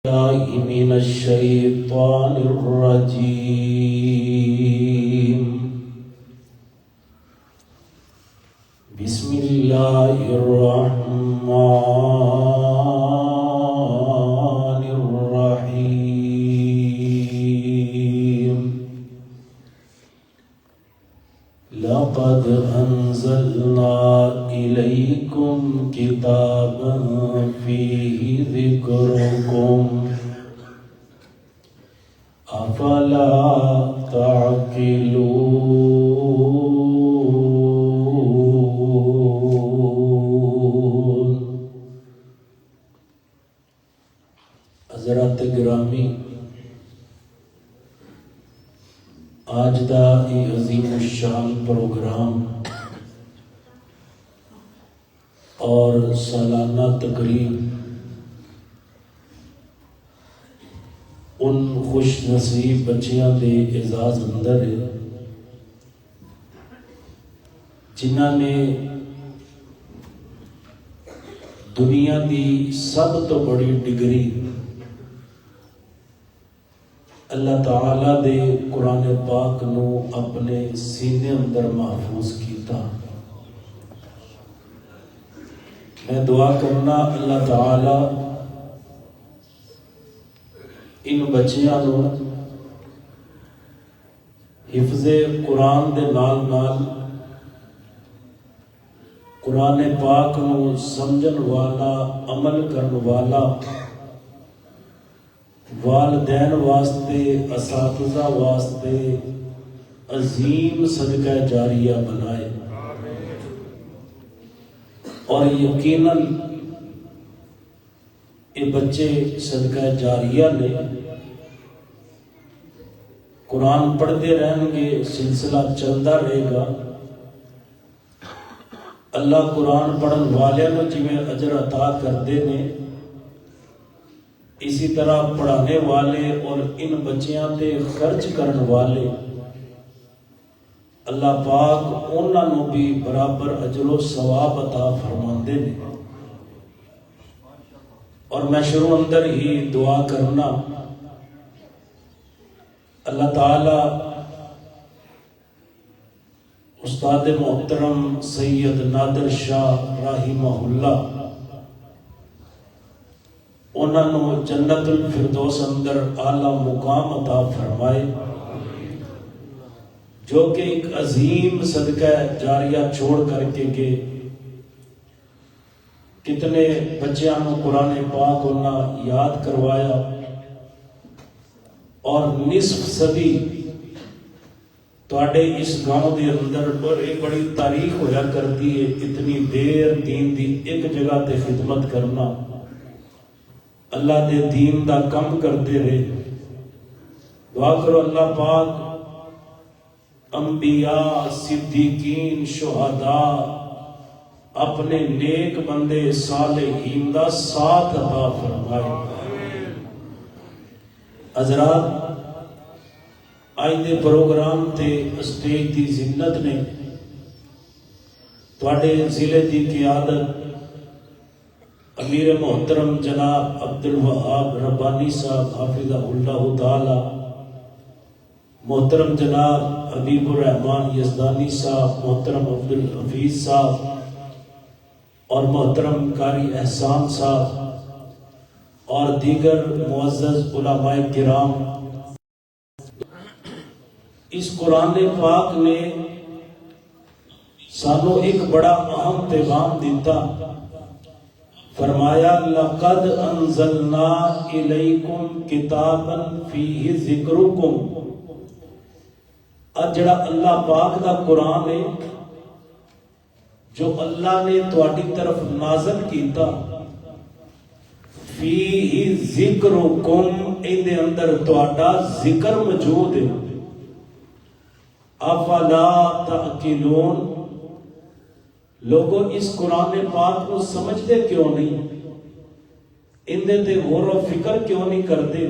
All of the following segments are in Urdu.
بالله من الشيطان الرجيم. بسم الله الرحمن الرحيم. لقد أنزلنا إليكم كتابا فيه ذكركم أفلا تعقلون. حضرات گرامی، آج دا یہ عظیم الشان پروگرام اور سالانہ تقریب ان خوش نصیب بچیاں دے اعزاز اندر ہے جنہاں نے دنیا دی سب تو بڑی ڈگری اللہ تعالیٰ دے قرآن پاک نو اپنے سینے اندر محفوظ کیتا. میں دعا کرنا اللہ تعالیٰ ان بچیاں نو حفظ قرآن دے نال نال قرآن پاک نو سمجھن والا، عمل کرن والا، والدین واسطے، اساتذہ واسطے عظیم صدقہ جاریہ بنائے. اور یقیناً یہ بچے صدقہ جاریہ نے، قرآن پڑھتے رہیں گے، سلسلہ چلتا رہے گا. اللہ قرآن پڑھن والے نو جویں اجر عطا کردے نے، اسی طرح پڑھانے والے اور ان بچیاں تے خرچ کرن والے اللہ پاک انہاں نو بھی برابر اجر و ثواب عطا فرماندے نے. اور میں شروع اندر ہی دعا کرنا اللہ تعالی استاد محترم سید نادر شاہ رحمہ اللہ انہاں نو جنت الفردوس اندر اعلیٰ مقام عطا فرمائے، جو کہ ایک عظیم صدقہ جاریہ چھوڑ کر کے گئے. کتنے بچیاں نو قرآن پاک انہاں یاد کروایا اور نصف صدی تواڈے اس گاؤں دے اندر بڑی تاریخ ہویا کرتی ہے. اتنی دیر دین دی ایک جگہ تے خدمت کرنا، اللہ دے دین دا کم کرتے رہے. دعا کرو اللہ پاک انبیاء، صدیقین، شہداء، اپنے نیک بندے صالحین دا ساتھ عطا فرمائے. حضرات، آج دے پروگرام تے اسٹیج دی زینت نے تواڈے ضلع دی قیادت امیر محترم جناب عبدالوہاب ربانی صاحب حافظہ اللہ تعالی، محترم جناب حبیب الرحمان یزدانی صاحب، محترم عبدالحفیظ صاحب اور محترم قاری احسان صاحب اور دیگر معزز علماء کرام، اس قرآن پاک نے سانو ایک بڑا اہم پیغام دیتا. فرمایا لقد انزلنا الیکم کتابا فیہ ذکرکم. اور جڑا اللہ پاک دا قرآن ہے جو اللہ نے تواڈی طرف نازل کیتا، فیہ ذکرکم، ان دے اندر تواڈا ذکر موجود ہے. افلا تعقلون، لوگوں اس قرآن پاک کو سمجھتے کیوں نہیں؟ اندے تے غور و فکر کیوں نہیں کرتے؟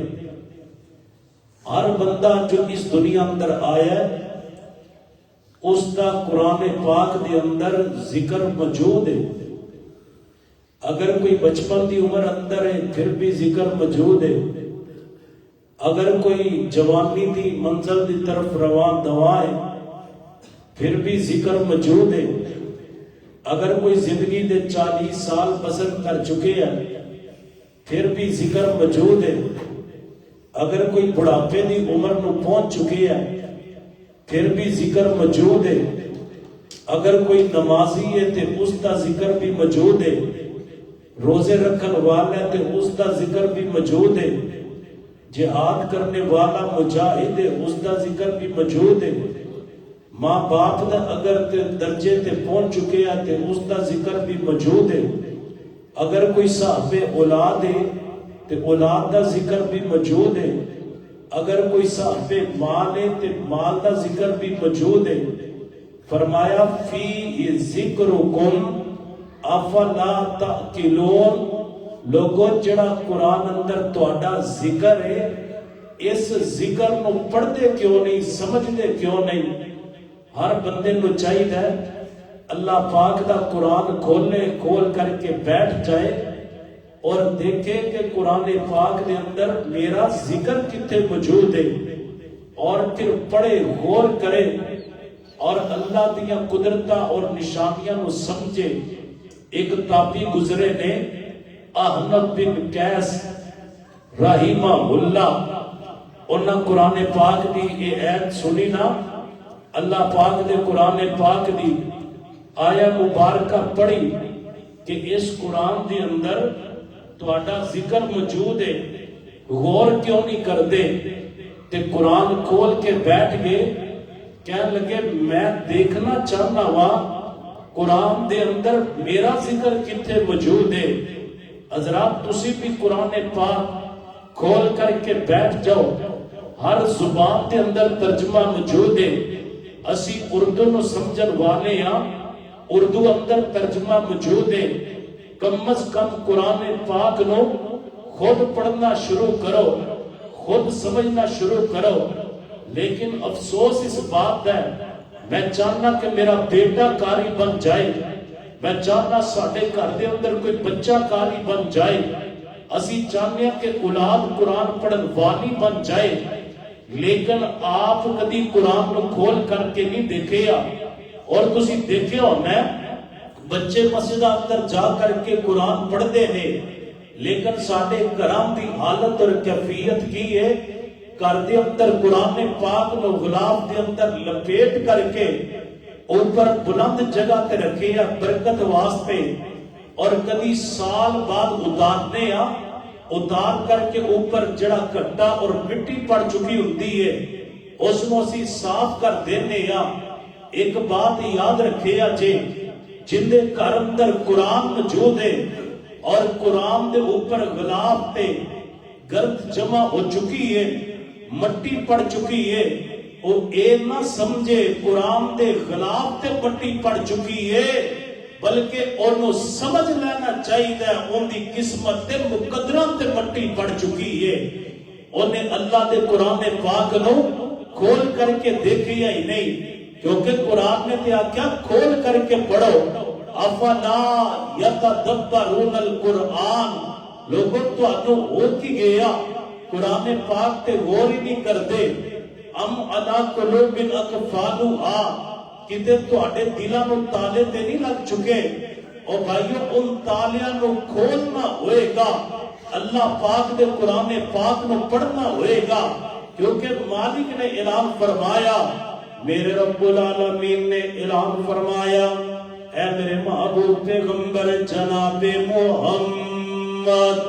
ہر بندہ جو اس دنیا اندر آیا ہے اس دا قرآن پاک دے اندر ذکر موجود ہے. اگر کوئی بچپن کی عمر اندر ہے پھر بھی ذکر موجود ہے، اگر کوئی جوانی کی منزل کی طرف روان دوا ہے پھر بھی ذکر موجود ہے، اگر کوئی زندگی دے 40 سال بسر کر چکے ہیں پھر بھی ذکر موجود ہے، اگر کوئی بڑھاپے کی عمر نو پہنچ چکے ہیں پھر بھی ذکر موجود ہے، اگر کوئی نمازی ہے تو اس کا ذکر بھی موجود ہے، روزے رکھن والا ہے تو اس کا ذکر بھی موجود ہے، جہاد کرنے والا مجاہد ہے اس کا ذکر بھی موجود ہے، ماں باپ دا اگر درجے تے پہنچ چکے ہیں تو اس کا ذکر بھی موجود ہے، اگر کوئی صاحب اولاد ہے تو اولاد دا ذکر بھی موجود ہے، اگر کوئی صاحب مال ہے تو مال دا ذکر بھی موجود ہے۔ فرمایا فی ذکرکم افلا تعقلون، لوگوں جڑا قرآن اندر تہاڈا ذکر ہے اس ذکر نو پڑھتے کیوں نہیں، سمجھتے کیوں نہیں؟ ہر بندے نو چاہیے اللہ پاک دا قرآن کھول کر کے بیٹھ جائے اور دیکھے کہ قرآن پاک دے اندر میرا ذکر کتنے موجود ہے، اور پھر پڑھے غور کرے اور اللہ دیا قدرتاں اور نشانیاں نو سمجھے۔ ایک تابعی گزرے نے احنف بن قیس رحمہ اللہ، انہاں قرآن پاک دی یہ ایت سنی نا، اللہ پاک دے قرآن پاک دی آیا مبارکہ پڑھی کہ اس قرآن دے اندر تہاڈا ذکر موجود ہے، غور کیوں نہیں کرتے؟ تے قرآن کھول کے بیٹھ گئے، کہنے لگے میں دیکھنا چاہنا وا قرآن دے اندر میرا ذکر کتنے موجود ہے۔ حضرات تسی بھی قرآن پاک کھول کر کے بیٹھ جاؤ، ہر زبان دے اندر ترجمہ موجود ہے، اسی اردو نو سمجھن والے ہاں، اردو اندر ترجمہ موجود ہے، کم از کم قرآن پاک نو خود پڑھنا شروع کرو، خود سمجھنا شروع کرو۔ لیکن افسوس اس بات ہے، میں چاہنا کہ میرا بیٹا قاری بن جائے، میں چاہنا ساڑھے گھر دے اندر کوئی بچہ قاری بن جائے، اسی چاہنے کہ اولاد قرآن پڑھن والی بن جائے، لیکن آپ کدی قرآن کو کھول کر کے نہیں دیکھے، اور تسی دیکھے ہونا بچے مسجد اندر جا کر کے قرآن پڑھتے ہیں، لیکن ساڑھے گھرام دی حالت اور کیفیت کی ہے، گھر دے اندر قرآن پاک نو غلاف دے اندر لپیٹ کر کے اوپر بلند جگہ تے رکھے یا برکت واسطے، اور کبھی سال بعد اتارنے اتار کر کے اوپر جڑا کٹا اور مٹی پڑ چکی ہوتی ہے اس نو اسی صاف کر دینے یا۔ ایک بات یاد رکھے یا جن دے گھر اندر قرآن موجود ہے اور قرآن دے اوپر غلاف تے گرد جمع ہو چکی ہے، مٹی پڑ چکی ہے، وہ اے نہ سمجھے قرآن دے غلاف تے مٹی پڑ چکی ہے، بلکہ انہوں سمجھ لینا چاہیے ان دی قسمت تے مقدران تے مٹی پڑ چکی ہے۔ انہیں اللہ دے قرآن پاک نو کھول کر کے دیکھے یا ہی نہیں، کیونکہ قرآن میں تے آکھیا کھول کر کے پڑھو، افلا یتدبرون القرآن، لوگوں تو انہوں ہو کی گیا قرآن پاک تے غور ہی نہیں کرتے، ام علی قلوب اقفالھا، کتے تو اڈے دلاں نو تالے تے نہیں لگ چکے؟ اور بھائیو ان تالیاں نو کھولنا ہوئے گا، اللہ پاک دے قرآن پاک نو پڑھنا ہوئے گا، کیونکہ مالک نے اعلان فرمایا، میرے رب العالمین نے اعلان فرمایا، اے میرے محبوب پیغمبر جناب محمد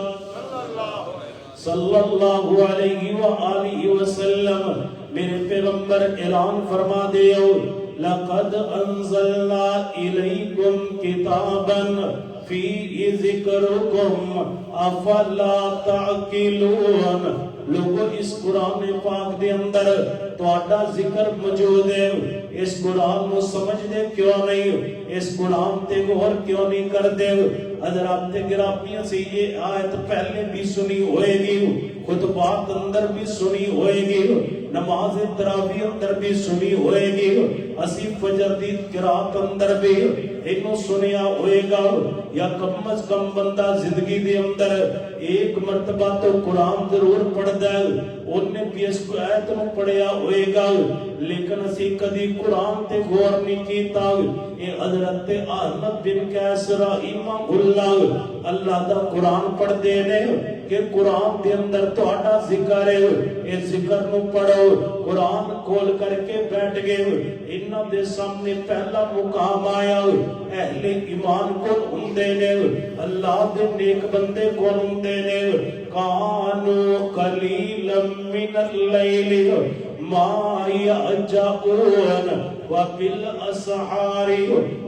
صلی اللہ علیہ وآلہ وسلم، میرے پیغمبر اعلان فرما دیو، لقد انزلنا الیکم کتابا فی ذکرکم افلا تعقلون، لوگوں اس قرآن پاک دے اندر تہاڈا ذکر موجود ہے، اس قرآن کو سمجھتے کیوں نہیں، اس قرآن تے غور کیوں نہیں کرتے؟ حضرات گرامیوں سے یہ آیت پہلے بھی سنی ہوئے گی، خطبات اندر بھی سنی ہوئے گی، نماز تراویح اندر بھی سنی ہوئے گی، اسی فجر دی قرات اندر بھی انہوں سنیا ہوئے گا، یا کم از کم بندہ زندگی دے اندر ایک مرتبہ تو قرآن ضرور پڑھدا ہے، انہیں بھی اس کو آیت نو پڑھیا ہوئے گا، لیکن اسی کدی قرآن تے غور نہیں کیتا۔ اے حضرت احمد بن کیسر امام اللہ اللہ دا قرآن پڑھ دے نے کہ قرآن دے اندر تہاڈا ذکر ہے، اے ذکر نو پڑھو۔ قرآن کھول کر کے بیٹھ گئے، انہاں دے سامنے پہلا مقام آیا، اہل ایمان کون ہوندے نے، اللہ دے نیک بندے کون ہوندے نے، کانوا قلیلا من اللیل ما یہجعون وبالاسحار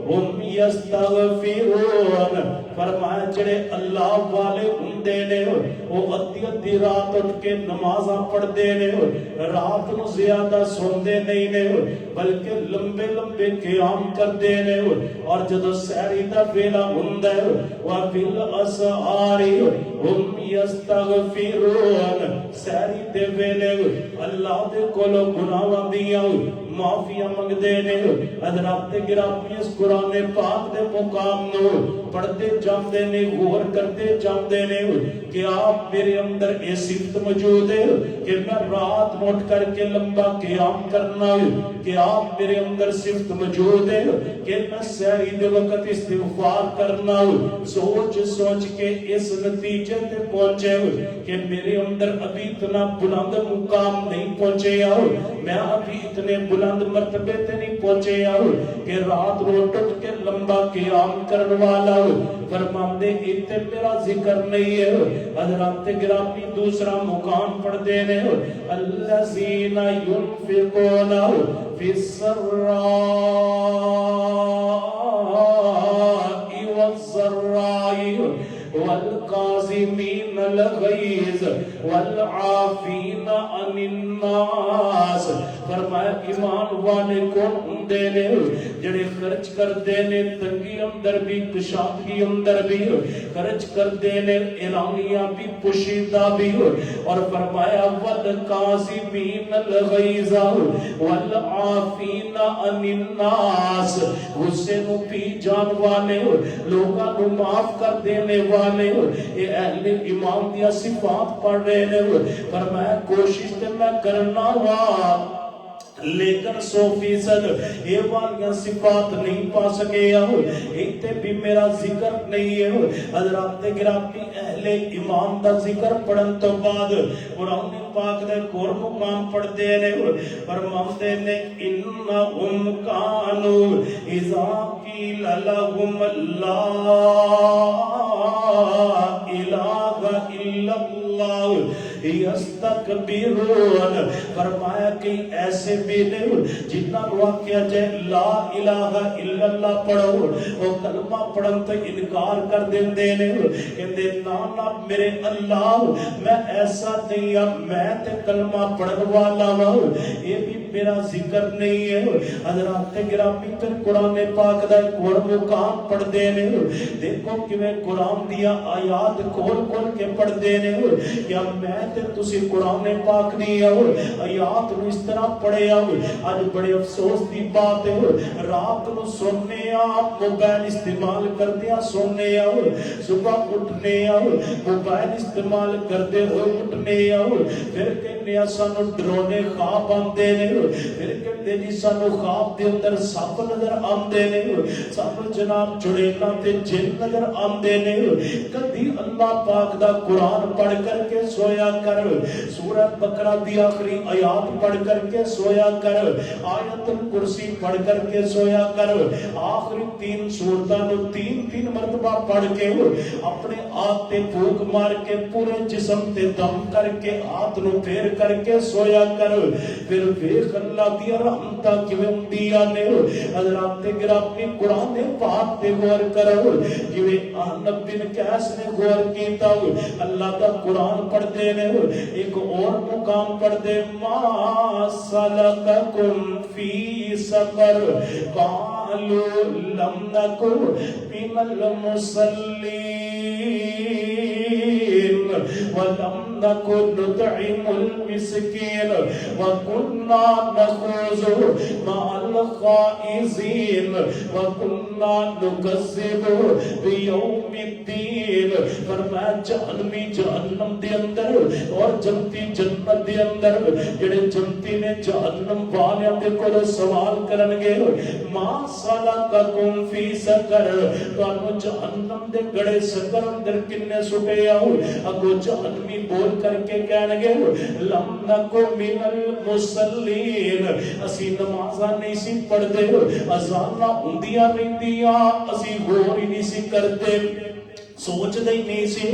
ہم یستغفرون۔ فرمایا جڑے اللہ والے ہوندے نے وہ ادھی ادھی رات اٹھ کے نمازاں پڑھدے نے، رات نو زیادہ سوندے نہیں نے بلکہ لمبے لمبے قیام کردے نے، اور جدو سحری دا ویلا ہوندا ہے وبالاسحار ہم یستغفرون، سحری دے ویلے اللہ دے کولو گناہاں دیاں معافیاں منگدے نے۔ حضرات گرامی اس قرآن پاک دے مقام نو پڑھتے جاندے نے، غور کرتے جاندے نے کہ آپ میرے اندر یہ صفت موجود ہے کہ میں رات اٹھ کر کے لمبا قیام کرنا، کہ آپ میرے اندر صفت موجود ہے کہ میں سحری دے وقت استغفار کرنا۔ سوچ سوچ کے اس نتیجے تے پہنچے کہ میرے اندر ابھی اتنا بلند مقام نہیں پہنچے، میں ابھی اتنے بلند مرتبے تے نہیں پہنچے کہ رات روٹ اٹھ کے لمبا قیام کرنے والا۔ فرماندے اتنے میرا ذکر نہیں ہے۔ حضرات گرامی دوسرا مقام پڑھ دے نے، الذین ينفقون فی السراء والضراء والقاظمین الغیظ والعافین عن الناس۔ فرمایا ایمان والے کون ہوندے نے جڑے خرچ کردے نے تنگی اندر بھی کشادگی اندر بھی خرچ کردے نے، اعلانیہ بھی پوشیدہ بھی، اور فرمایا والقاظمین الغیظ والعافین عن الناس، غصے نو پی جان والے، لوگاں نو معاف کر دینے والے، اے اہل ایمان دیا صفات پڑھ رہے نے۔ فرمایا کوشش تے میں کرنا وا لیکن 100% یہ والیاں صفات نہیں پا سکے، ایتے بھی میرا ذکر نہیں ہے۔ حضرات گرامی اہل ایمان دا ذکر پڑھن تو بعد قرآن پاک دے اور مقام پڑھ دے نے، فرماتے نے انہم کانوا اذا قیل لهم لا الہ الا اللہ یستکبرون۔ فرمایا کہ ایسے بھی نہیں جتنا واقعہ جائے لا الہ الا اللہ پڑھو، وہ کلمہ پڑھن تو انکار کر دیندے نے، کہندے نا میرے اللہ میں ایسا نہیں ہوں، میں تے کلمہ پڑھن والا ہوں، یہ بھی میرا ذکر نہیں ہے۔ حضرات گرامی پھر قرآن پاک دا ایک اور مقام پڑھ دے نے، دیکھو کہ میں قرآن دیا آیات کھول کھول کے پڑھ دے نے، یا میں تے تسی قرآن پاک دیا آیات نو اس طرح پڑھے آج بڑے افسوس دی بات ہے، رات نو سننے موبائل استعمال کردے سننے صبح اٹھنے موبائل استعمال کردے ہوئے اٹھنے، پھر کہنے سانو ڈرونے خواب آندے نے، پھر کہتے جی سانو خواب دے اندر سپ نظر آندے نے، سانو جناب چڑیلاں تے جن نظر آندے نے۔ کدی اللہ پاک دا قرآن پڑھ کر کے سویا کر، سورہ بقرہ دی آخری آیات پڑھ کر کے سویا کر، آیت الکرسی پڑھ کر کے سویا کر، آخری 3 سورتاں نو 3 مرتبہ پڑھ کے اپنے ہاتھ تے پھونک مار کے پورے جسم تے دم کر کے ہاتھ نو پھیر کر کے سویا کر، پھر ویکھ اللہ دی رحمتاں کیویں ہوندیاں نے۔ حضرات گرامی قرآن پاک تے غور کرو، جویں احمد بن قیس نے غور کیتا، اللہ دا قرآن پڑھتے نے، ایک اور مقام پڑھتے ما سلککم فی سقر قالوا لم نکن من المصلین ولم نَكُ نُطْعِمُ الْمِسْكِينَ وَكُنَّا نَخُوضُ مَعَ الْخَائِضِينَ وَكُنَّا نُكَذِّبُ بِيَوْمِ الدِّينِ. فرمایا جہنمی جہنم دے اندر اور جنتی جنت دے اندر جڑے جنتی نے جہنم والیاں دے کول سوال کرن گے ما سلککم فی سقر, تانوں جہنم دے گڑے سقر اندر کنے سٹے آؤ. اگو جہنمی بول کر کے کہن گے لم نکو من المصلین, اسی نمازاں نہیں سی پڑھدے, اذاناں ہوندیاں رہندیاں اسی غور ہی نہیں سی کرتے, سوچ دے نہیں سی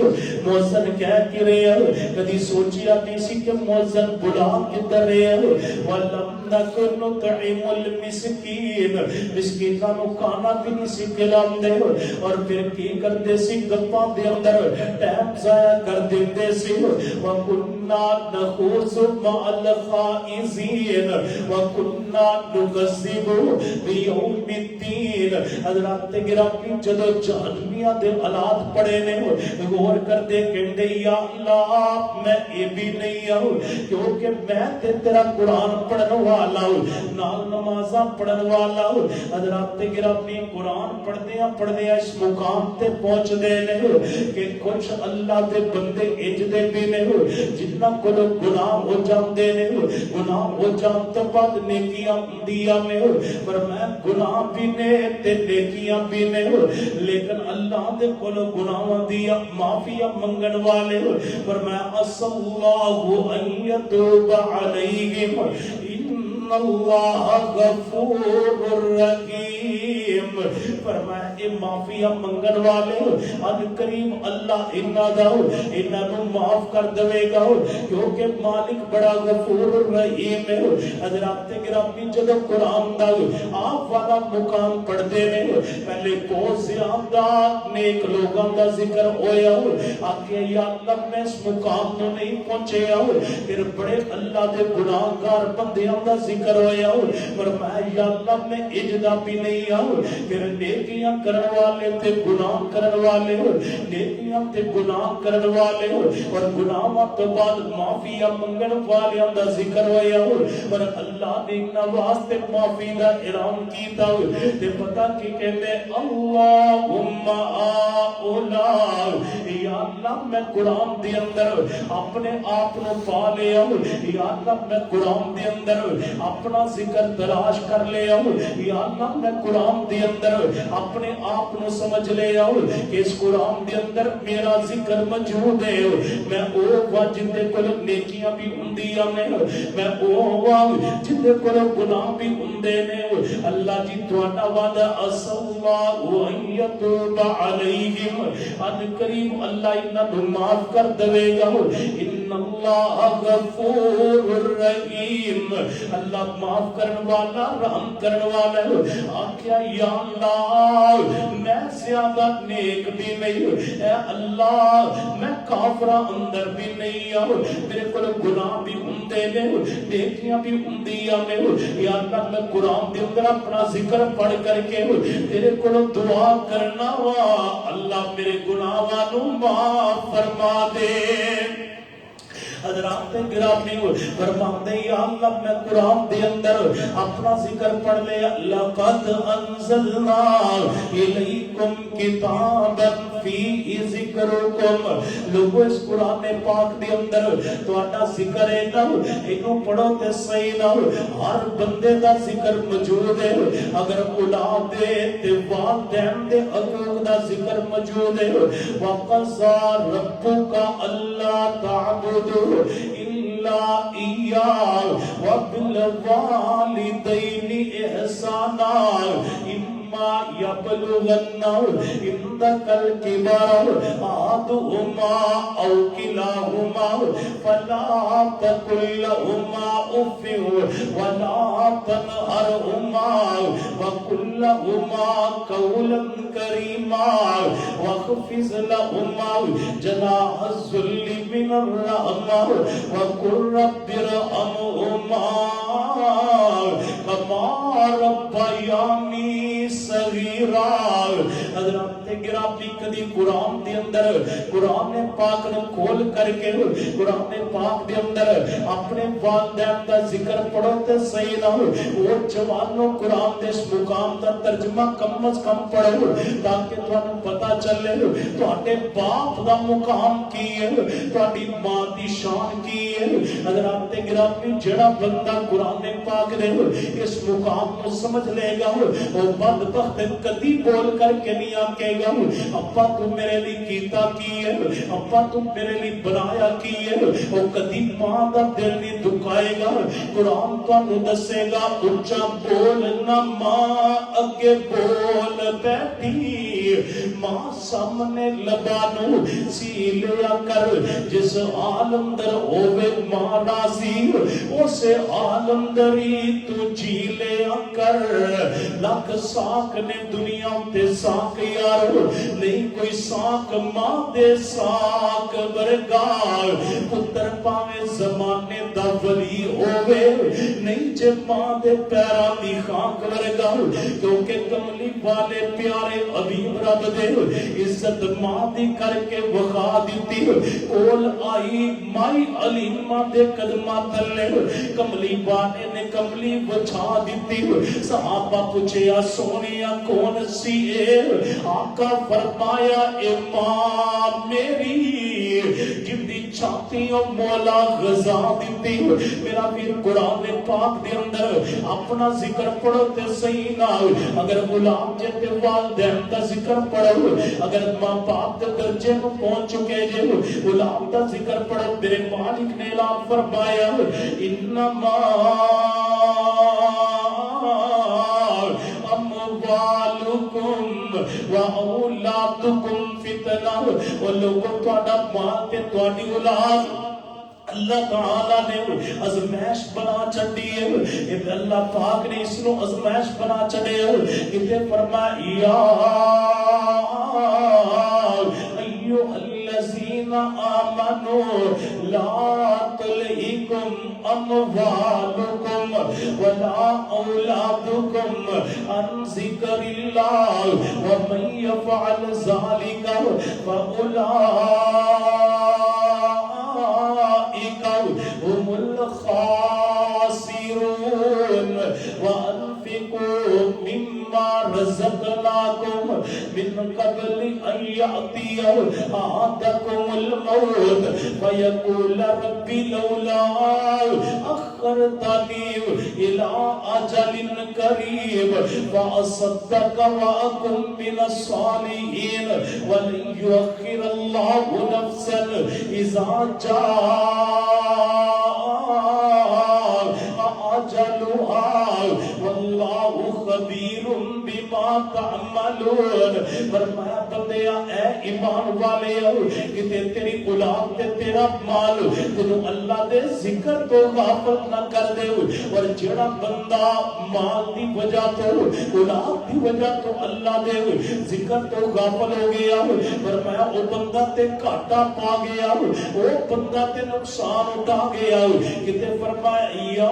مؤذن کہہ کے رہے, کدی سوچیا نہیں سی کہ مؤذن بلا کدھر رہے. وَلَمْ نَكُ نُطْعِمُ الْمِسْكِينَ, مسکیناں نو کھانا بھی نہیں سی کھلاندے, اور پھر کی کردے سی گپاں دے اندر ٹائم ضائع کر دیندے سی. وَكُنَّا نَخُوضُ مَعَ الْخَائِضِينَ وَكُنَّا نُكَذِّبُ بِيَوْمِ الدِّينِ. حضرات گرامی جدو جہنمیاں دے حالات پڑے نے غور کر دے کہندے یا اللہ میں اے بھی نہیں ہوں کیونکہ میں تے تیرا قرآن پڑھن والا ہوں, نال نمازاں پڑھن والا ہوں. حضرات گرامی قرآن پڑھدیاں اس مقام تے پہنچ دے نے کہ کچھ اللہ دے بندے اج دے بھی نے جنہاں کول گناہ ہو جاندے نے, گناہ ہو جان تو بعد نیکیاں ہوندیاں نے, پر میں گناہ بھی نے تے نیکیاں بھی نے, لیکن اللہ دے کولو گناہاں دی معافی منگن والے, پر میں اللہ ان یتوب علیہم ان اللہ غفور رحیم. فرمایا اے معافی منگن والے ان کریم اللہ انہاں دا انہاں نو معاف کر دے گا کیونکہ مالک بڑا غفور رحیم ہے. حضرات گرامی جدو قرآن دا آپ والا مقام پڑھتے ہیں پہلے بہت زیادہ نیک لوگوں کا ذکر ہویا, آکے یا اللہ میں اس مقام تو نہیں پہنچے آؤ, پھر بڑے اللہ دے گناہگار بندیاں کا ذکر ہویا, پر میں یا اللہ میں اجدا بھی نہیں آؤ, پھر نیکیاں کرن والے تے گناہ کرن والے, نیکیاں تے گناہ کرن والے اور گناہاں تو بعد معافی منگن والیاں دا ذکر ہویا, پر اللہ نے انہاں واسطے معافی دا اعلان کیتا تے پتہ کی کہندے اللہم اولا, یا اللہ میں قرآن دے اندر اپنے آپ کو پا لیا, یا اللہ میں قرآن دے اندر اپنا ذکر تلاش کر لیا, یا اللہ میں قرآن دے اندر اپنے آپ کو سمجھ لیا کہ اس قرآن دے اندر میرا ذکر موجود ہے, میں او وا جندے کول نیکیاں بھی ہوندیاں نے, میں او وا جندے کول گناہ بھی ہوندے نے. اللہ جی تہاڈا وعدہ اللہ ان یتوب علیہم, ان کریم اللہ انہاں نو معاف کر دے گا, ان اللہ غفور رحیم, اللہ معاف کرن والا رحم کرن والا ہے. آکھیا یا اللہ میں زیادہ نیک بھی نہیں, اے اللہ میں کافرہ اندر بھی نہیں ہوں, میرے کول گناہ بھی ہوندے نے نیکیاں بھی ہوندیاں نے, یا اللہ میں قرآن دے اندر اپنا ذکر پڑھ کر کے تیرے کو دعا کرنا وا اللہ میرے گناہاں نو معاف فرما دے. حضرات گرامی فرماتے یا اللہ میں قرآن دے اندر اپنا ذکر پڑھ لے, لقد انزلنا الیکم کتابا فی ذکرکم, لوگو اس قرآن پاک دے اندر تہاڈا ذکر ہے نا, اینو پڑھو تے صحیح نا, ہر بندے دا ذکر موجود ہے, اگر اولاد دے تے والدین دے حقوق دا ذکر موجود ہے. وقضى ربک الا تعبدوا الا ایاه وبالوالدین احسانا اما یبلغن عندک الکبر احدهما او کلاهما فلا تقل لهما اف ولا تنهرهما وقل لهما قولا کریما واخفض لهما جناح الذل من الرحمة وقل رب ارحمهما كما ربياني صغيرا. حضرات تے گرامی کدی قرآن دے اندر قرآن پاک نو کھول کر کے قرآن پاک دے اندر اپنے والدین دا ذکر پڑھو تے صحیح نہ او جوانوں قرآن دے اس مقام دا ترجمہ کم از کم پڑھو تاکہ تانوں پتہ چلے تواڈے باپ دا مقام کی ہے تواڈی ماں دی شان کی ہے حضرات تے گرامی جڑا بندہ قرآن پاک دے اس مقام کو سمجھ لے گا وہ بدبخت کدی بول کر کے نہیں آکے گا ابا تو میرے لیے کیتا کی ہے ابا تو میرے لیے بنایا کی ہے وہ کدی ماں دا دل نہیں دکھائے گا قرآن تو دسے گا اچھا بولنا ماں اگے بول بیٹھی ماں سامنے لبانو سی لیا کر جس عالم در ہوئے ماں راضی اسے عالم دری تو جی لیا کر لکھ ساک نے دنیا تے ساک یارو نہیں کوئی ساک ماں دے ساک برگار پتر پاوے زمانے دا ولی ہوئے نہیں جے ماں دے پیران دی خاک برگار کیونکہ کملی والے پیارے حبیب رب دے عزت ماں دی کر کے وخا دیتی کول آئی مائی علیمہ دے قدمہ تلے کملی والے نے کملی وچھا دیتی صحابہ پوچھیا سونیا کون سی ہے آقا فرمایا اے ماں میری جن دی چھاتیوں مولا غذا دیتی میرا پھر قرآن پاک دے اندر اپنا ذکر پڑھو تے صحیح نہ اگر غلام جتے والدین دا ذکر پڑھو اگر ماں باپ دے درجے میں پہنچ چکے جے غلام دا ذکر پڑھو میرے مالک نے اعلان فرمایا انما اموالکم و اولادکم فتنہ اور لوگوں تواڈا مال تے تواڈی اولاد اللہ تعالیٰ نے ازمائش بنا چھڑی ہے اللہ پاک نے اس نو ازمائش بنا چھڑے ہے فرمایا ایوہ الذین آمنوا لا تلہکم اموالکم ولا اولادکم عن ذکر اللہ ومن یفعل ذالک فاولئک هم الخاسرون وانفقوا مما رزقناكم من قبل ان يأتي أحدكم الموت فيقول رب لولا أخرتني إلى أجل قريب فأصدق وأكن من الصالحين ولن يؤخر الله نفسا إذا جاء أجلها والله خبير بما تعملون فرمایا بندیا اے ایمان والے کہ تیری اولاد تے تیرا مال تینوں اللہ دے ذکر تو غافل نہ کر دے اور جڑا بندہ مال دی وجہ تو اولاد دی وجہ تو اللہ دے ذکر تو غافل ہو گیا فرمایا او بندہ تے گھاٹا پا گیا او بندہ تے نقصان اٹھا گیا کہ فرمایا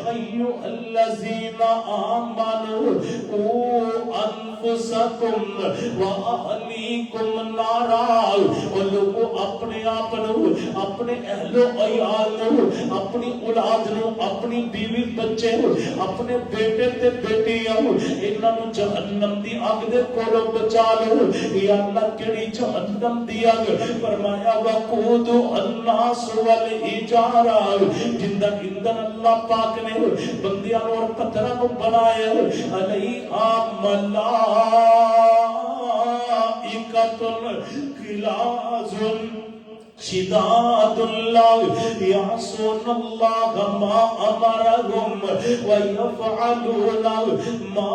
ایوہ الذین آمنوا قوا انفسکم و اہلیکم نارا اور لوگوں اپنے آپنو اپنے اہل و عیالنو اپنی اولادنو اپنی بیوی بچے اپنے بیٹے تے بیٹیاں انہوں جہنم دی آگ دے کولو بچا لو یا اللہ کیڑی جہنم دی آگ فرمایا وقود الناس والحجارہ جندہ ایندھن اللہ پاک نے بندیاں اور پتھروں کو بنایا علیہا ملائکۃ غلاظ شداد اللہ یعصون اللہ ما امرهم ویفعلون ما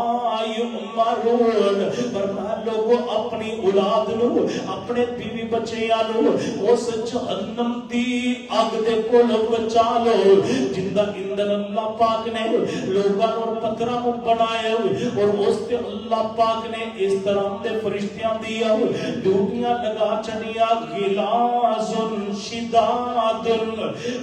یؤمرون فرمایا لوگوں اپنی اولاد نو اپنے بیوی بچیاں نو اس جہنم دی آگ دے کول بچا لو جندا ایندھن اللہ پاک نے لوگاں اور پتھراں کو بنایا اور اس تے اللہ پاک نے اس طرح دے فرشتیاں دیا ڈیوٹیاں لگا چڑیا غلاظ شداد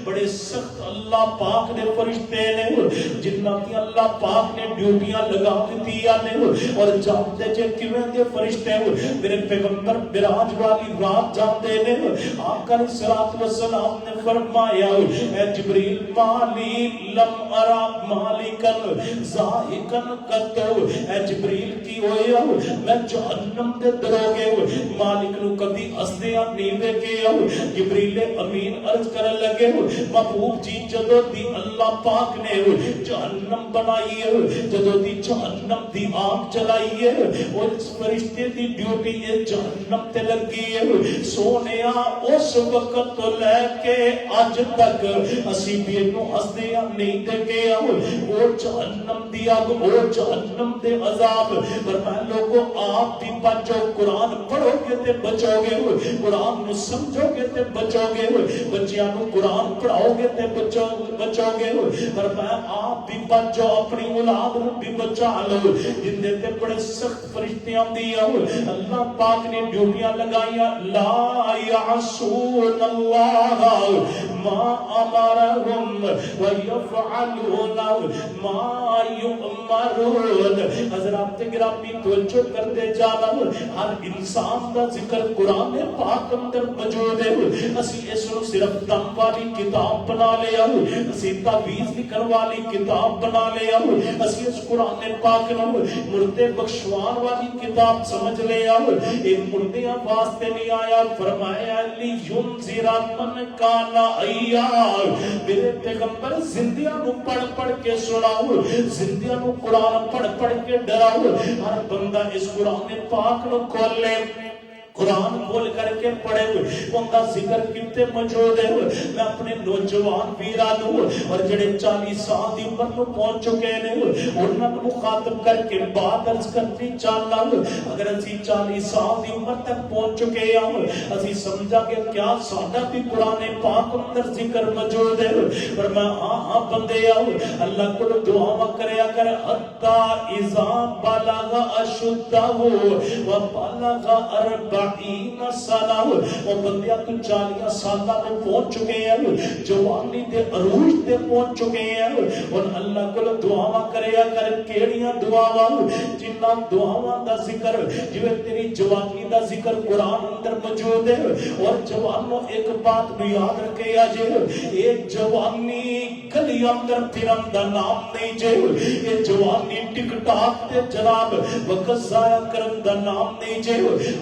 بڑے سخت اللہ پاک نے فرشتے نے جنہاں کی اللہ پاک نے ڈیوٹیاں لگا دیا نے اور جانتے جے کیویں دے فرشتے میرے پیغمبر براج والی رات جانتے نے آقا علیہ الصلوۃ والسلام نے فرمایا اے جبریل مالی لم ارا مالکن ذائقن قطو اے جبریل کی ہویا میں جہنم دے دروگے مالک نو کبھی ہسدیاں نہیں ویکھیا جبریل امین عرض کرن لگے محبوب جی جدوں دی اللہ پاک نے جہنم بنائی ہے جدوں دی جہنم دی آگ چلائی ہے اور اس فرشتے دی ڈیوٹی ہے جہنم تے لگی ہے سونیا اس وقت تو لے کے اج تک اسی بھی نو ہسدیاں نہیں دیکھے وہ جہنم دی آگ وہ جہنم دے عذاب پر میں لوگوں آپ بھی بچو قرآن پڑھو گے تے بچو گے قرآن نو سمجھو گے تے بچو گے بچیاں نو قرآن پڑھاؤ گے تے بچو گے پر میں آپ بھی بچو اپنی اولاد نو بھی بچا لو جن دے تے بڑے سخت فرشتیاں دیا اللہ پاک نے ڈیوٹیاں لگائیاں لا یعصون اللہ ما امرهم ویفعلون ما یؤمرون حضرات گرامی توجہ کرتے جانا ہر انسان دا ذکر قرآن پاک اندر موجود ہے اسی اس نو صرف دم والی کتاب بنا لیا اسی تعویذ لکھن والی کتاب بنا لیا اسی اس قرآن پاک نو مردے بخشوان والی کتاب سمجھ لیا ایک مردیاں واسطے نہیں آیا فرمایا لینذر من کان حیا میرے پیغمبر زندیاں نو پڑھ پڑھ کے سناؤ زندیاں نو قرآن پڑھ پڑھ کے ڈراؤ ہر بندہ اس قرآن پاک نو کھول لے قرآن کھول کر کے پڑھے ہوئے ان کا ذکر کتے موجود ہے میں اپنے نوجوان ویرانوں اور جڑے 40 سال دی عمر میں پہنچ چکے ہیں انہاں کو مخاطب کر کے بات عرض کرنی چاہتا ہوں اگر اسی 40 سال دی عمر تک پہنچ چکے ہیں اسی سمجھا کہ کیا سادہ بھی قرآن پاک اندر ذکر موجود ہے پر میں ہاں بندے آؤ اللہ کو دعا کریا کر حتی اذا بلغ اشدہ و بلغ 40 سال وہ بندیا تو 40 سالہ میں پہنچ چکے ہیں جوانی دے عروج تے پہنچ چکے ہیں اور اللہ کو دعاواں کریا کر کیڑیاں دعاواں جنہاں دعاواں دا ذکر جویں تیری جوانی دا ذکر قرآن اندر موجود ہے اور جوانوں ایک بات بھی یاد رکھے آجے ایک جوانی گلی اندر پھرن دا نام نہیں جے یہ جوانی ٹک ٹاک تے جناب وقت ضائع کرن دا نام نہیں جے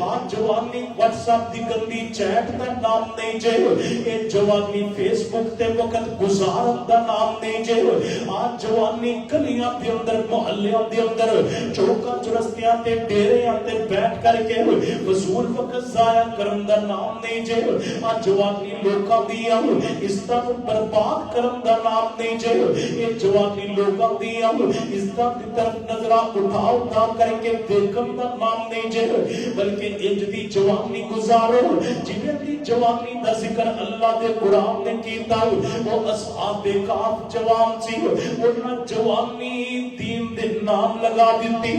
آج جوانی واٹس ایپ دی گندی چیٹ دا نام نہیں جے اے جوانی فیس بک تے وقت گزارن دا نام نہیں جے آج جوانی گلیاں دے اندر محلیاں دے اندر چوکاں چرستیاں تے ڈیریاں تے بیٹھ کر کے فضول وقت ضائع کرن دا نام نہیں جے آج جوانی لوکاں دیاں اس طرح برباد کرن دا نام نہیں جے اے جوانی لوکاں دیاں اس طرح دی طرف نظرہ اٹھاؤ دا کر کے دیکھن دا نام نہیں جے بلکہ دی جوانی گزارو جنہیں دی جوانی دا ذکر اللہ دے قرآن نے کیتا وہ اصحاب کاف جوان سی انہاں جوانی دین دے نام لگا دیتی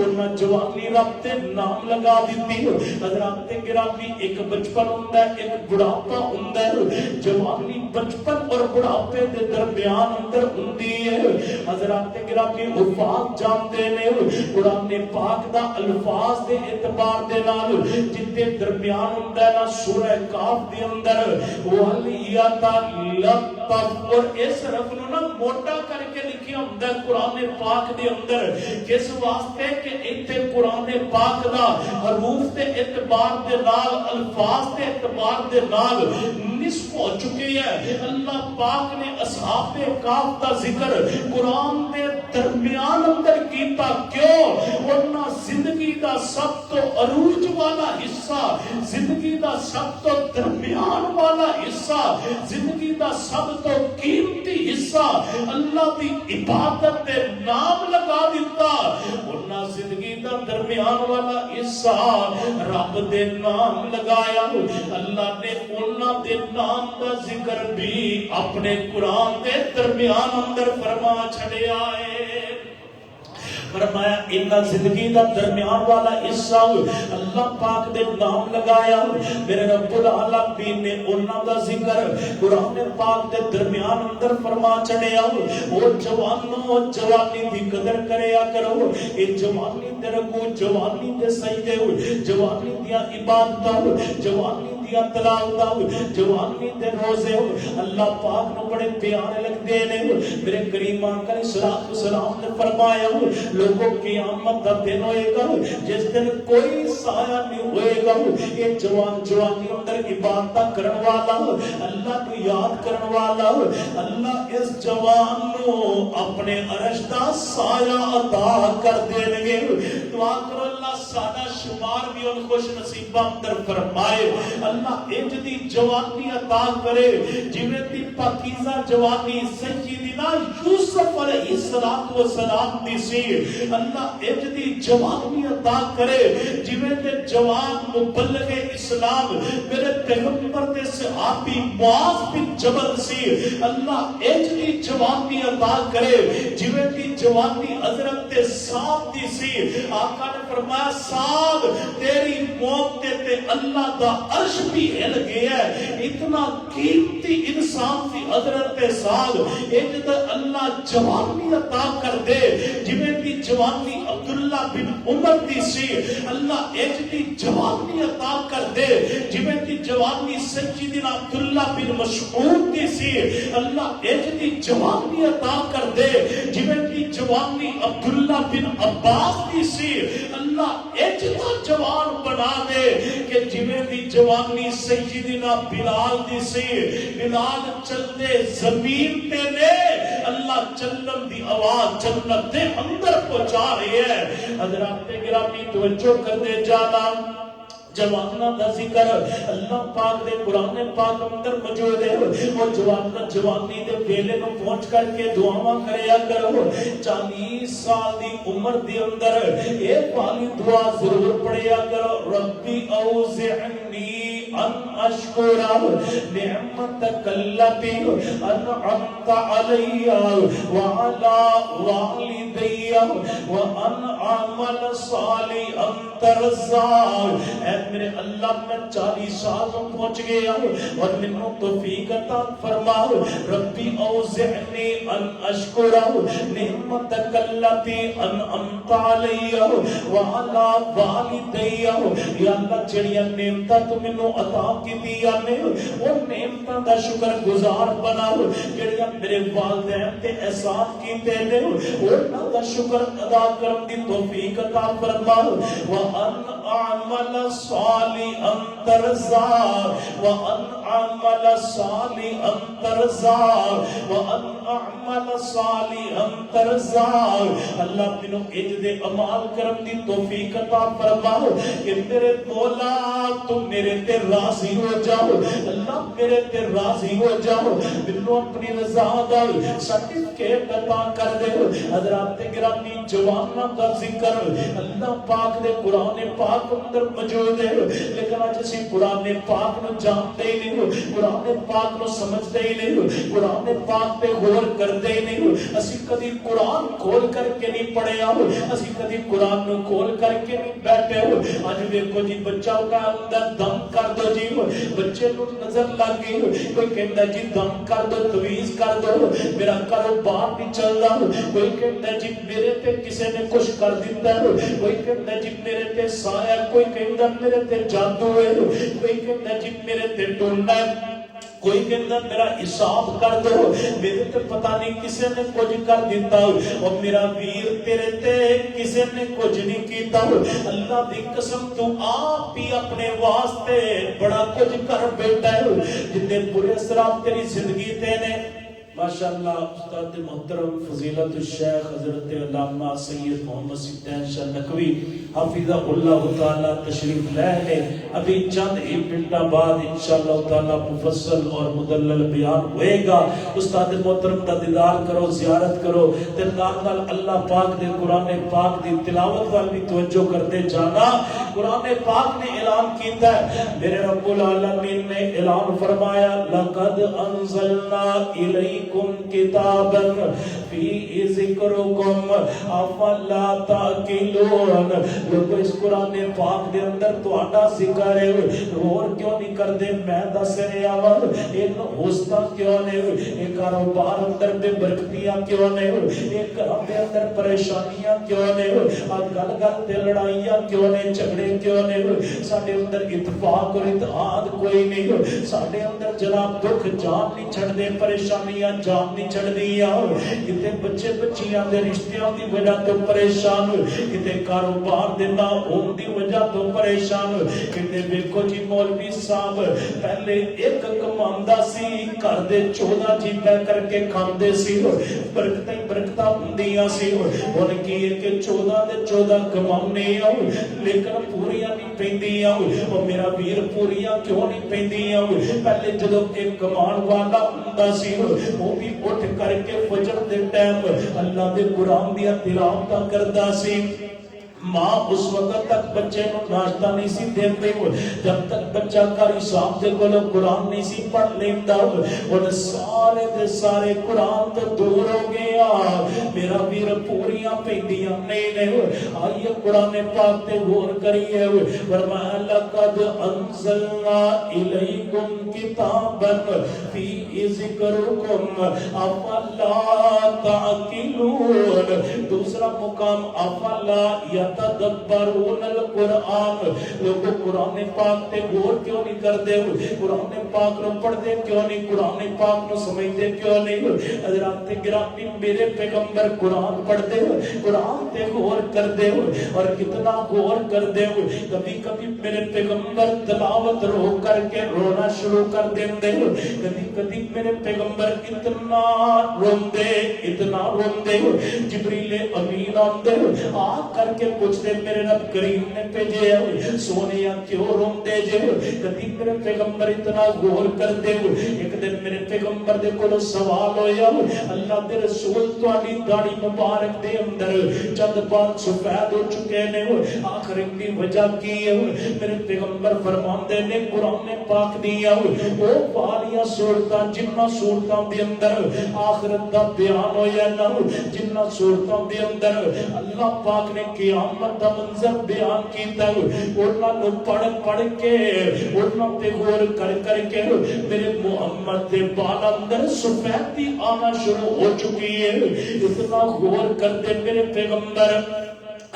انہاں جوانی رب دے نام لگا دیتی حضرات گرامی ایک بچپن ہوندہ ہے ایک بڑھاپا ہوندہ ہے جوانی بچپن اور بڑھاپے دے درمیان اندر ہوندی ہے حضرات گرامی حفاظ جانتے نے قرآن پاک دا الفاظ دے اعتبار دے نال جتے درمیان ہوندہ ہے نا سورہ کاف دے اندر وَلِيَتَ لَطَّفْ اور اس رف نو نا موٹا کر کے لکھیا ہوندہ ہے قرآن پاک دے اندر کس واسطے کہ ایتے قرآن پاک دا حروف دے اعتبار دے نال الفاظ دے اعتبار دے نال نصف ہو چکی ہے اللہ پاک نے اصحاب کاف دا ذکر قرآن دے درمیان اندر کیتا کیوں ورنہ زندگی دا سب تو عروج والا حصہ زندگی دا سب تو درمیان والا حصہ زندگی دا سب تو قیمتی حصہ اللہ دی عبادت دے نام لگا دیتا ورنہ زندگی دا درمیان والا حصہ رب دے نام لگایا اللہ نے انہاں دے نام دا ذکر بھی اپنے قرآن دے درمیان اندر فرما چھڑیا ہے فرمایا انہاں زندگی دا درمیان والا حصہ اللہ پاک دے نام لگایا میرے رب العالمین نے انہاں دا ذکر قرآن پاک دے درمیان اندر فرما چڑھیا او جوانوں جوانی دی قدر کریا کرو اے جوانی دے رکوع جوانی دے سجدے جوانی دیاں عبادتاں جوانی دیاں تلاوتاں جوانی دے روزے اللہ پاک نو بڑے پیارے لگدے نے میرے کریم آقا علیہ الصلوۃ والسلام نے فرمایا لوگوں قیامت دا دن ہوئے گا جس دن کوئی سایہ نہیں ہوئے گا یہ جوانی اندر عبادتاں کرن والا اللہ کو یاد کرن والا اللہ اس جوان نو اپنے عرش دا سایہ عطا کر دیں گے دعا کرو اللہ سادہ شمار بھی ان خوش نصیبہ اندر فرمائے اللہ انج دی جوانی عطا کرے جویں دی پاکیزہ جوانی سیدنا یوسف علیہ السلام دی سی اللہ انج دی جوانی عطا کرے جویں تے جوان مبلغ اسلام میرے پیغمبر دے صحابی معاذ بن جبل سی اللہ انج دی جوانی عطا کرے جویں دی جوانی حضرت سعد دی سی آقا نے فرمایا سعد تیری موت تے اللہ دا عرش بھی ہل گیا ہے اتنا قیمتی انسان سی حضرت سعد انج تے اللہ جوانی عطا کر دے جویں دی جوانی عبداللہ بن عمر دی سی اللہ انج دی جوانی عطا کر دے جویں دی جوانی سیدنا عبداللہ بن مسعود دی سی اللہ انج دی جوانی عطا کر دے جویں دی جوانی عبداللہ بن عباس دی سی اللہ انج دا جوان بنا دے کہ جویں دی جوانی سیدنا بلال دی سی بلال چلتے زمین تے نے اللہ چلن دی آواز جنت دے اندر پہنچا رہی ہے حضرات گرامی توجہ کر دے جانا جوانہ دا ذکر اللہ پاک دے قرآن پاک اندر موجود ہے اور جوانی دے ویلے کو پہنچ کر کے دعاواں کریا کرو 40 سال دی عمر دے اندر ایک والی دعا ضرور پڑھیا کرو ربی اوزعنی ان اشکر نعمتک التی انعمت علی وعلی والدی وان اعمل صالحا ترضاه اے میرے اللہ میں 40 سال پہنچ گیا اور منو توفیق عطا فرما ربی اوزعنی ان اشکر نعمتک التی انعمت علی وعلی والدی یا اللہ جڑیاں نعمتاں تو منو عطا کیتیاں نے او نعمتاں دا شکر گزار بناؤ جڑیاں میرے والدین تے احسان کیتے نے انہاں دا شکر ادا کرن دی توفیق عطا فرما وان اعمل صالحا ترضاه وان اعمل صالحا ترضاه وان اعمل صالحا ترضاه اللہ منو اج دے اعمال کرن دی توفیق عطا فرما کہ میرے مولا تم میرے تے راضی ہو جاؤ اللہ میرے تے راضی ہو جاؤ منو اپنی رضا دا سرٹیفکیٹ عطا کر دے حضرات گرامی جواناں دا ذکر اللہ پاک دے قرآن پاک اندر موجود ہے لیکن آج اسی قرآن پاک نو جانتے ہی نہیں قرآن پاک نو سمجھتے ہی نہیں قرآن پاک پہ غور کرتے ہی نہیں اسی کدی قرآن کھول کر کے نہیں پڑھے آؤ اسی کدی قرآن نو کھول کر کے نہیں بیٹھے ہو آج دیکھو جی بچہ کا اندر دم کر دو جی بچے کو نظر لگ گئی کوئی کہتا جی دم کر دو تویز کر دو میرا کاروبار نہیں چل رہا کوئی کہتا جی میرے تے کسی نے کچھ کر دیتا ہے کوئی کہتا جی میرے تے سایہ کوئی کہتا میرے تے جادو ہے کوئی کہتا جی میرے تے ٹونڈا ہے کوئی کہتا میرا حساب کر دو میرے تے پتہ نہیں کسی نے کچھ کر دیتا اور میرا ویر تیرے تے کسی نے کچھ نہیں کیتا اللہ دی قسم تو آپ ہی اپنے واسطے بڑا کچھ کر بیٹھا ہے جتنے برے اثرات تیری زندگی تے نے ماشاءاللہ استاد محترم فضیلت الشیخ حضرت علامہ سید محمد سدین شاہ نقوی حفظہ اللہ تعالی تشریف لائے ہیں ابھی چند ہی منٹوں بعد انشاءاللہ تعالی مفصل اور مدلل بیان ہوئے گا استاد محترم کا دیدار کرو زیارت کرو تے نال اللہ پاک دے قرآن پاک دی تلاوت وال بھی توجہ کرتے جانا قرآن پاک نے اعلان کیتا ہے، میرے رب العالمین نے اعلان فرمایا لقد انزلنا الیکم کتابا فی ذکرکم افلا تعقلون۔ لوگو اس قرآن پاک دے اندر تہاڈا ذکر ہے، اور کیوں نہیں کردے؟ میں دس رہا وا ان ہوستا کیوں نے، ایک کاروبار اندر بے برکتیاں کیوں نے، ایک گھر دے اندر پریشانیاں کیوں نے، گل گل تے لڑائیاں کیوں نے، جھگڑے کیوں نے، ساڈے اندر اتفاق اور اتحاد کوئی نہیں، ساڈے اندر جناب دکھ جان نہیں چھڑدے، پریشانیاں جان نہیں چھڑدیاں، کتے بچے بچیاں دے رشتیاں دی وجہ تو پریشان، کتے کاروبار دے نہ ہون دی وجہ تو پریشان، کتے دیکھو جی مولوی صاحب پہلے ایک کماندا سی، گھر دے 14 جی پہ کر کے کھاندے سی، برکتاں برکتاں ہوندیاں سی، ہن کی ہے کہ 14 دے 14 کمانے آ لیکن پوریاں نہیں پیندیاں، او میرا ویر پوریاں کیوں نہیں پیندیاں؟ پہلے جدوں ایک کمان والا ہوندا سی وہ بھی اٹھ کر کے فجر دے ٹائم اللہ دے قرآن دی تلاوت کردا سی، ماں اس وقت تک بچے نو ناشتہ نہیں سی دیندے، جب تک بچہ قاری صاحب دے کولوں قرآن نہیں سی پڑھ لیندا، اور سارے دے سارے قرآن تو دور ہو گیا، میرا ویر پوریاں پیندیاں نہیں، آئیے قرآن پاک تے غور کریے، فرمایا لقد انزلنا الیکم کتابا فی ذکرکم افلا تعقلون۔ دوسرا مقام افلا یتدبرون القرآن، لوگوں قرآن پاک تے غور کیوں نہیں کردے؟ قرآن پاک نو پڑھدے کیوں نہیں؟ قرآن پاک نو سمجھدے کیوں نہیں؟ حضرات گرامی میرے پیغمبر قرآن پڑھدے، قرآن تے غور کردے، اور کتنا غور کردے، کبھی کبھی میرے پیغمبر تلاوت رو کر کے رونا شروع کر دیندے، کبھی کبھی میرے پیغمبر اتنا روندے، جبریل امین آندے آ کر کے پوچھتے میرے رب کریم نے بھیجے سونیا کیوں روندے جے؟ کبھی میرے پیغمبر اتنا غور کردے، ایک دن میرے پیغمبر دے کولوں سوال ہویا، اللہ دے رسول تہاڈی داڑھی مبارک دے اندر چند بال سفید ہو چکے نے، آخر ان کی وجہ کی ہے؟ میرے پیغمبر فرماندے نے قرآن پاک دیا وہ والیاں صورتاں جنہ صورتاں دے اندر آخرت دا بیان ہویا نہ، جنہ صورتاں دے اندر اللہ پاک نے قیامت دا منظر بیان کیتا، انہاں نو پڑھ کے انہاں تے غور کر کے میرے محمد دے بال اندر سفیدی آنا شروع ہو چکی ہے، اتنا غور کرتے میرے پیغمبر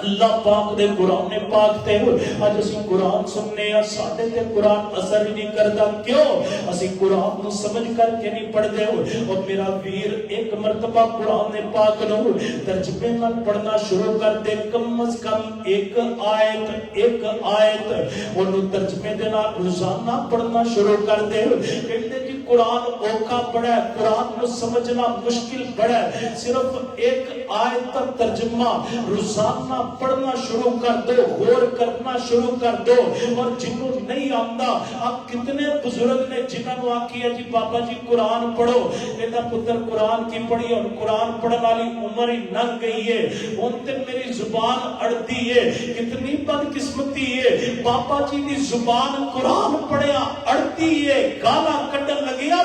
اللہ پاک دے قرآن پاک تے، آج اسی قرآن سننے ہیں ساڑھے تے قرآن اثر ہی نہیں کرتا، کیوں؟ اسی قرآن کو سمجھ کر کے نہیں پڑھ دے ہو، اور میرا ویر ایک مرتبہ قرآن پاک نو ترجمے میں پڑھنا شروع کر دے، کم از کم ایک آیت انہوں ترجمے دینا روزانہ پڑھنا شروع کر دے، کہتے جی قرآن اوکھا پڑھا ہے، قرآن کو سمجھنا مشکل پڑھا ہے، صرف ایک آیت کا ترجمہ روزانہ پڑھنا شروع کر دو، غور کرنا شروع کر دو، اور جنہوں نہیں آمدہ آپ کتنے بزرگ نے جنہوں نے آکی ہے جی بابا جی قرآن پڑھو، میرا پتر قرآن کی پڑھی اور قرآن پڑھنے والی عمر ہی ننگ گئی ہے، ان تے میری زبان اڑتی ہے، کتنی بدقسمتی ہے، بابا جی دی زبان قرآن پڑھیا اڑتی ہے، گالا کٹن لگیا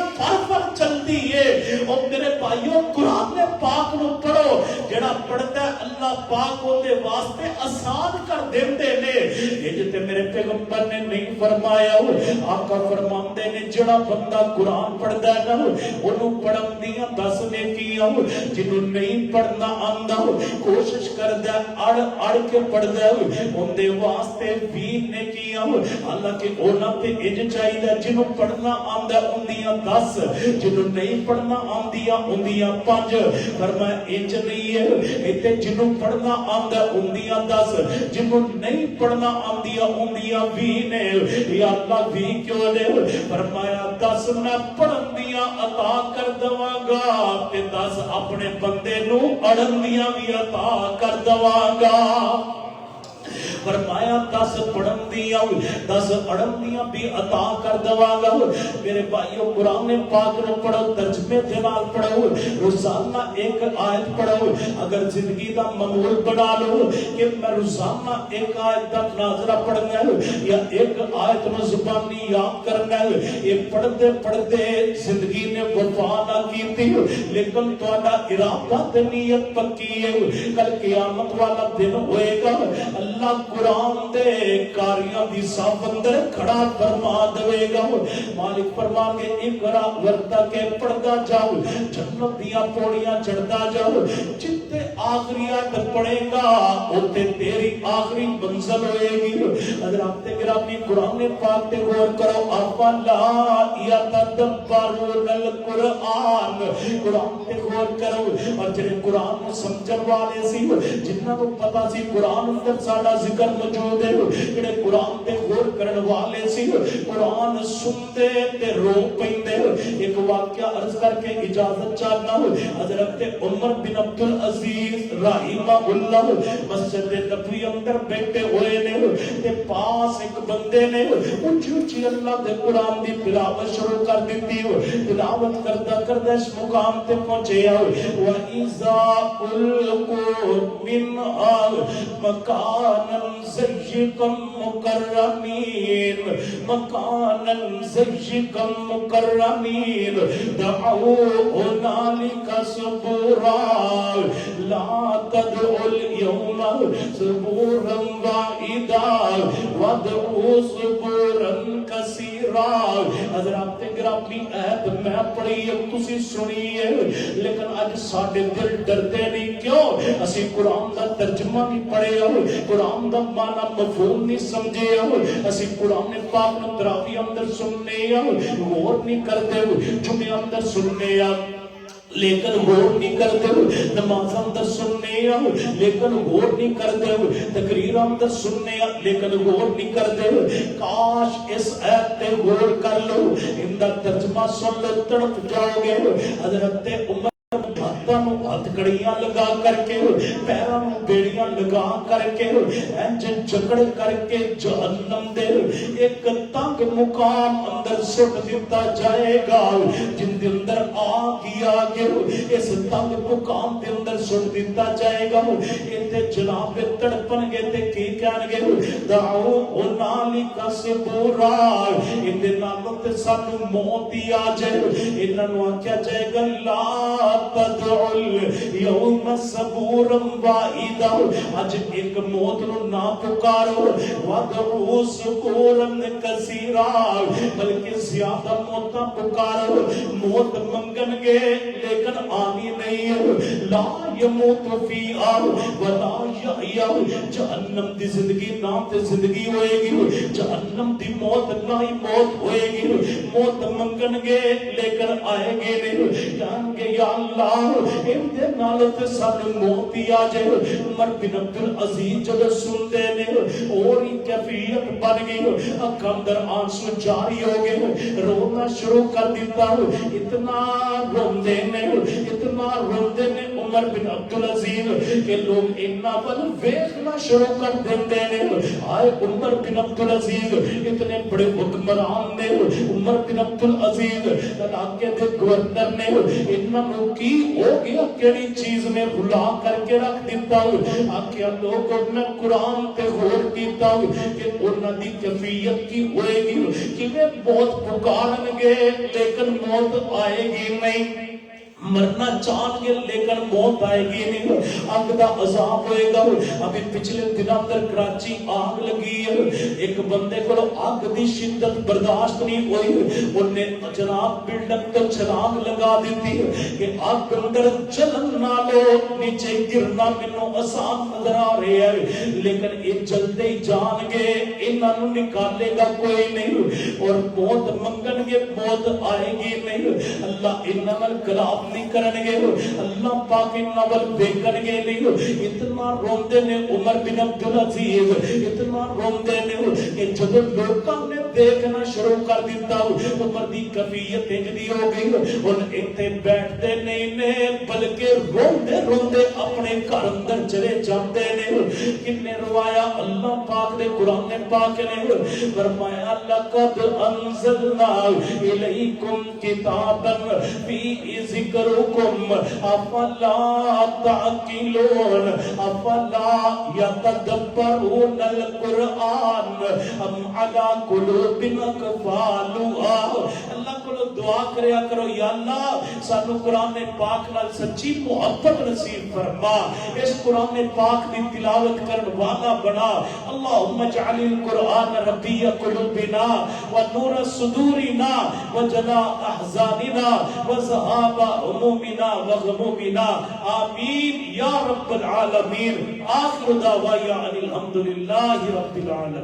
فر چلتی ہے، اور میرے بھائیوں قرآن پاک نو پڑھو، جڑا پڑھتا ہے اللہ پاک ہوتے واسطے آسان کر دیندے نے، یہ جتے میرے پیغمبر نے نہیں فرمایا، آقا فرماندے نے جڑا بندہ قرآن پڑھدا ہے نا انہوں پڑھن دیاں 10 نیکیاں، جنہوں نہیں پڑھنا آندا کوشش کردا اڑ کے پڑھدا ان دے واسطے 20 نیکیاں، حالانکہ انہاں تے انج چاہیدا جنہوں پڑھنا آندا اندیاں 10، جنہوں نہیں پڑھنا آندیاں اندیاں 5، فرمایا انج نہیں ہے، ایتھے جنہوں پڑھنا آندا اندیاں 10، جنہوں نہیں پڑھنا آندیاں اندیاں 20 نے، یا اللہ 20 کیوں نے؟ فرمایا 10 میں پڑھن دیاں عطا کر دواں گا تے 10 اپنے بندے نو اڑن دیاں بھی عطا کر دواں گا۔ فرمایا 10 پڑھن دیاں 10 اڑن دیاں بھی عطا کر دواں گا میرے بھائیو قرآن پاک نو پڑھو ترجمے دے نال پڑھو روزانہ ایک آیت پڑھو اگر زندگی دا معمول بنا لو کہ میں روزانہ ایک آیت دا ناظرہ پڑھنا ہے یا ایک آیت نو زبانی یاد کرنا ہے یہ پڑھتے پڑھتے زندگی نے وفا نہ کیتی لیکن تہاڈا ارادہ تے نیت پکی ہے کل قیامت والا دن ہوئے گا اللہ قرآن دے کاریاں دی صاف اندر کھڑا فرما دے گا مالک فرما کے اقرا ورتا کے پڑھدا جاؤ جنت دیاں پوڑیاں چڑھدا جاؤ جتے آخری آیت پڑھے گا اوتے تیری آخری منزل ہوئے گی حضرات گرامی قرآن پاک تے غور کرو افلا یتدبرون القرآن قرآن تے غور کرو اور جنہیں قرآن کو سمجھن والے سی جنہاں کو پتا سی قرآن اندر ساڑا ذکر موجود ہے جنہیں قرآن تے غور کرن والے سی قرآن سنتے تے رو پیندے ایک واقعہ عرض کر کے اجازت چاہنا حضرت عمر بن عبدالعزیز رحمہ اللہ مسجد نبوی اندر بیٹھے ہوئے نے تے پاس ایک بندے نے اونچی اونچی اللہ دے قرآن دی تلاوت شروع کر دیتی تلاوت کرتا کرتا اس مقام تے پہنچے وَإِذَا أُلْقُوا مِنْهَا مَكَانًا ضَيِّقًا مُقَرَّنِينَ مَكَانًا ضَيِّقًا مُقَرَّنِينَ دَعَوْا هُنَالِكَ ثُبُورًا لَا تَدْعُوا الْيَوْمَ ثُبُورًا وَاحِدًا وَادْعُوا ثُبُورًا كَثِيرًا حضرات گرامی عہد میں پڑھی تسی سنی ہے لیکن آج ساڑھے دل ڈرتے نہیں کیوں اسی قرآن دا ترجمہ نہیں پڑھے ہو قرآن دا معنی مفہوم نہیں سمجھے ہو اسی قرآن پاک نو تراویح اندر سننے ہو غور نہیں کرتے ہو جمعے اندر سننے ہو لیکن غور نہیں کرتے ہو نماز اندر سننے ہو لیکن غور نہیں کرتے ہو تقریر اندر سننے ہو لیکن غور نہیں کرتے ہو کاش اس آیت تے غور کر لو ان دا ترجمہ سن لو تڑپ جاؤ گے حضرت عمر ہاتھوں ہاتھ کڑیاں لگا کر کے پیروں بیڑیاں لگا کر کے انجن جکڑ کر کے جہنم دے ایک تنگ مقام اندر سٹ دیتا جائے گا جن دے اندر آگ ہی آگے اس تنگ مقام دے اندر سٹ دیتا جائے گا ایتے جناب تڑپن گے تے کی کہن گے دعو ہنالک ثبورا ایتے نالوں تے سانو موت ہی آ جائے انہاں نوں آکھیا جائے گا لا تدعو اليوم ثبورا واحدا اج ایک موت نو نہ پکارو وادعو ثبورا کثیرا بلکہ زیادہ موت پکارو موت منگن گے لیکن آنی نہیں ہے لا يموت فیہا ولا یحیا جہنم دی زندگی نہ تے زندگی ہوئے گی جہنم دی موت نہ ہی موت ہوئے گی موت منگن گے لیکن آئے گے نہیں جان گے یا اللہ ان دے نال تے سانو موت ہی آ جائے عمر بن عبدالعزیز جب سنتے نے اور ہی کیفیت بن گئی اکھاں اندر آنسو جاری ہو گئے رونا شروع کر دیتا اتنا روندے نے عمر بن عبدالعزیز کہ لوگ انہاں ول ویکھنا شروع کر دیندے نے آئے عمر بن عبدالعزیز اتنے بڑے حکمران نے عمر بن عبدالعزیز علاقے دے گورنر نے انہاں نوں کی ہو گیا کیڑی چیز میں بھلا کر کے رکھ دیتا ہوں آکھیا لوگوں میں قرآن تے غور کیتا ہوں کہ انہاں دی کیفیت کی ہوئے گی کہ وہ موت پکارن گے لیکن موت آئے گی نہیں مرنا چاہن گے لیکن موت آئے گی نہیں آگ دا عذاب ہوئے گا ابھی پچھلے دنوں اندر کراچی آگ لگی ہے ایک بندے کو آگ دی شدت برداشت نہیں ہوئی انہیں جناب بلڈنگ تو چھلانگ لگا دیتی کہ آگ اندر جلن نہ لو نیچے گرنا منو آسان نظر آ رہے ہے لیکن یہ جلدے ہی جان گے انہوں نکالے گا کوئی نہیں اور موت منگن گے موت آئے گی نہیں اللہ انہوں کلام نہیں کرنگے اللہ پاک نول بے کرنگے نہیں اتنا روندے نے عمر بن عبدالعزیز اتنا روندے نے کہ جب لوکاں نے دیکھنا شروع کر دیتا عمر دی کفیت انجدی ہو گئی ان اتنے بیٹھتے نہیں نے بلکہ روندے روندے اپنے گھر اندر چلے جاتے نے کنے روایا اللہ پاک دے قرآن پاک نے فرمایا لقد انزلنا الیکم کتابا فی ذکرکم افلا تعقلون افلا یتدبرون القرآن ام علی قلوب اقفالها اللہ کو دعا کریا کرو یا اللہ سانو قرآن پاک نال سچی محبت نصیب فرما اس قرآن پاک دی تلاوت کرن والا بنا اللہم اجعل القرآن ربیع قلوبنا ونور صدورنا وجلاء احزاننا وذهاب همومنا وغمومنا آمین یا رب العالمین آخر دعوایا ان الحمد للہ رب العالمین.